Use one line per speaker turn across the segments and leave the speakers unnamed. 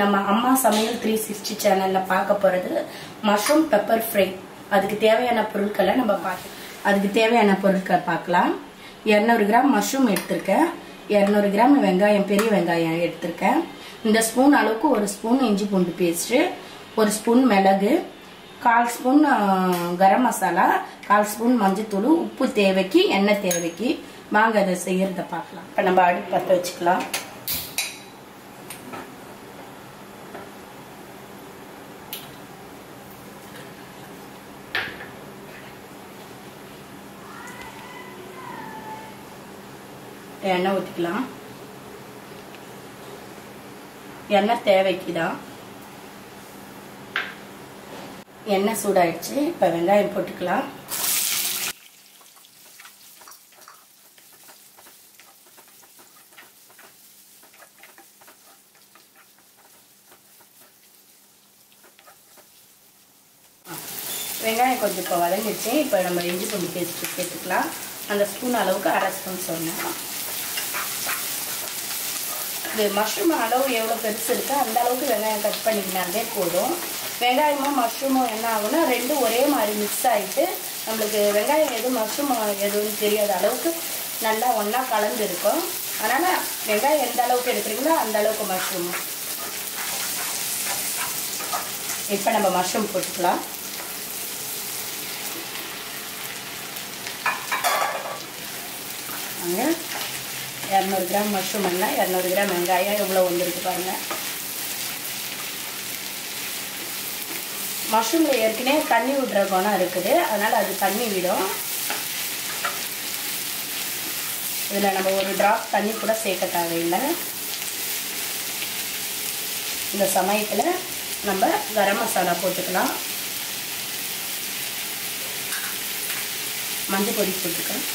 நம்ம அம்மா சமையல் 360 சேனல்ல பார்க்க போறது மஷ்ரூம் பெப்பர் ஃப்ரை. அதுக்கு தேவையான பொருட்களை நம்ம பார்க்கலாம். 200 கிராம் மஷ்ரூம் எடுத்திருக்கேன். 200 கிராம் வெங்காயம், பெரிய வெங்காயம் எடுத்திருக்கேன். இந்த ஸ்பூன் அளவுக்கு 1 ஸ்பூன் இஞ்சி பூண்டு பேஸ்ட், 1 ஸ்பூன் மிளகு, 1/4 ஸ்பூன் கரம் மசாலா, 1/4 ஸ்பூன் மஞ்சத்தூள், உப்பு தேவைக்கு, எண்ணெய் தேவைக்கு. வாங்க அதை செய்யறத பார்க்கலாம். இப்போ நம்ம அடுப்பு பற்ற வச்சுக்கலாம். எண்ணெய் ஊற்றிக்கலாம். எண்ணெய் தேவைக்குதான். எண்ணெய் சூடாயிடுச்சு. இப்போ வெங்காயம் போட்டுக்கலாம். வெங்காயம் கொஞ்சம் இப்போ வதங்கிடுச்சு. இப்போ நம்ம இஞ்சி பூண்டு பேஸ்ட் சேர்த்துக்கலாம். அந்த ஸ்பூன் அளவுக்கு 1/2 ஸ்பூன் சொன்னேன். இது மஷ்ரூம் அளவு எவ்வளோ பெருசு இருக்கோ அந்த அளவுக்கு வெங்காயம் கட் பண்ணிக்கினாலே போதும். வெங்காயமும் மஷ்ரூமும் என்ன ஆகுனா ரெண்டும் ஒரே மாதிரி மிக்ஸ் ஆகிட்டு நம்மளுக்கு வெங்காயம் எதுவும் மஷ்ரூம் எதுவும் தெரியாத அளவுக்கு நல்லா ஒன்றா கலந்து இருக்கும். அதனால் வெங்காயம் எந்த அளவுக்கு எடுக்கிறீங்களோ அந்த அளவுக்கு மஷ்ரூம். இப்போ நம்ம மஷ்ரூம் போட்டுக்கலாம். அங்கே 200 கிராம் மஷ்ரூம் இல்லை, 200 கிராம் வெங்காயம் எவ்வளோ வந்துருக்கு பாருங்கள். மஷ்ரூமில் ஏற்கனவே தண்ணி விடுற குணம் இருக்குது, அதனால் அது தண்ணி விடும். இதில் நம்ம ஒரு ட்ராப் தண்ணி கூட சேர்க்க தேவையில்லை. இந்த சமயத்தில் நம்ம கரம் மசாலா போட்டுக்கலாம். மஞ்சள் பொடி போட்டுக்கலாம்.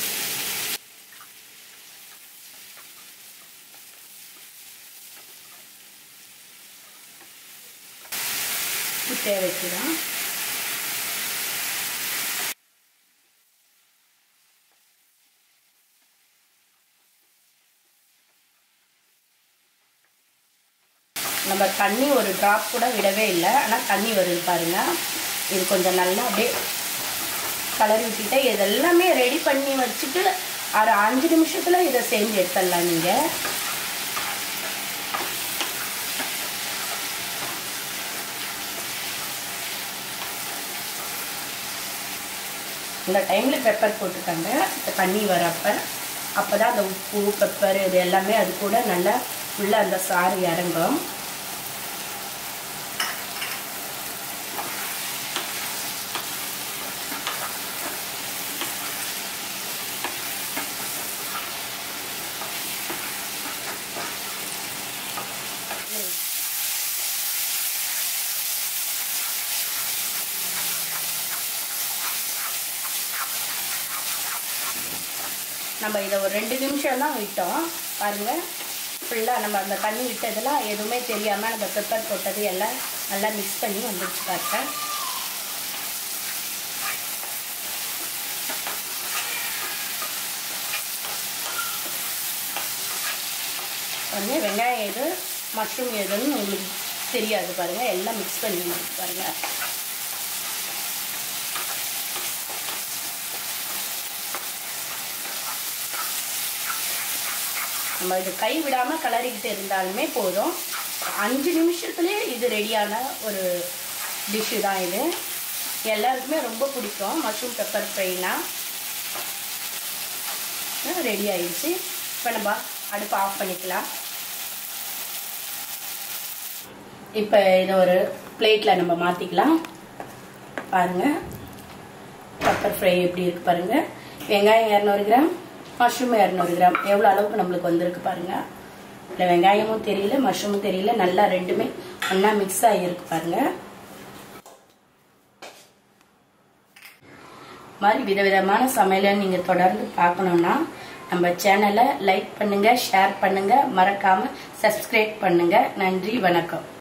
தேவைக்குதான். நம்ம தண்ணி ஒரு ட்ராப் கூட விடவே இல்லை, ஆனால் தண்ணி வருது பாருங்க. இது கொஞ்சம் நல்லா அப்படியே கலரி விட்டுட்டு இதெல்லாமே ரெடி பண்ணி வச்சுட்டு 5 நிமிஷத்தில் இதை செஞ்சு எடுத்துடலாம். நீங்கள் இந்த டைமில் பெப்பர் போட்டுக்கோங்க. இப்போ தண்ணி வரப்போ அப்போ தான் அந்த உப்பு பெப்பர் இது எல்லாமே அது கூட நல்லா உள்ள அந்த சாறு இறங்கும். நம்ம இதை ஒரு 2 நிமிஷம் தான் விட்டோம் பாருங்கள். ஃபுல்லாக நம்ம அந்த தண்ணி விட்டதெல்லாம் எதுவுமே தெரியாமல் நம்ம பெப்பர் போட்டது எல்லாம் நல்லா மிக்ஸ் பண்ணி வந்துடுச்சு பாருங்க. வந்து வெங்காயம் எது மஷ்ரூம் எதுன்னு உங்களுக்கு தெரியாது பாருங்கள். எல்லாம் மிக்ஸ் பண்ணி வந்துடுச்சு பாருங்கள். நம்ம இது கை விடாமல் கலரிக்கிட்டு இருந்தாலுமே போதும். 5 நிமிஷத்துலேயே இது ரெடியான ஒரு டிஷ்ஷு தான் இது. எல்லாருக்குமே ரொம்ப பிடிக்கும் மஷ்ரூம் பெப்பர் ஃப்ரைனா. ரெடி ஆயிடுச்சு. இப்போ நம்ம அடுப்பை ஆஃப் பண்ணிக்கலாம். இப்போ இதை ஒரு பிளேட்டில் நம்ம மாற்றிக்கலாம். பாருங்கள் பெப்பர் ஃப்ரை எப்படி இருக்குது பாருங்கள். வெங்காயம் 200 கிராம், மஷ்ரூம் 200 கிராம் எவ்வளோ அளவுக்கு நம்மளுக்கு வந்திருக்கு பாருங்கள். இல்லை வெங்காயமும் தெரியல மஷ்ரூமும் தெரியல, நல்லா ரெண்டுமே ஒன்றா மிக்ஸ் ஆகியிருக்கு பாருங்கள். மாதிரி விதவிதமான சமையலை நீங்கள் தொடர்ந்து பார்க்கணுன்னா நம்ம சேனலை லைக் பண்ணுங்கள், ஷேர் பண்ணுங்கள், மறக்காமல் சப்ஸ்கிரைப் பண்ணுங்கள். நன்றி, வணக்கம்.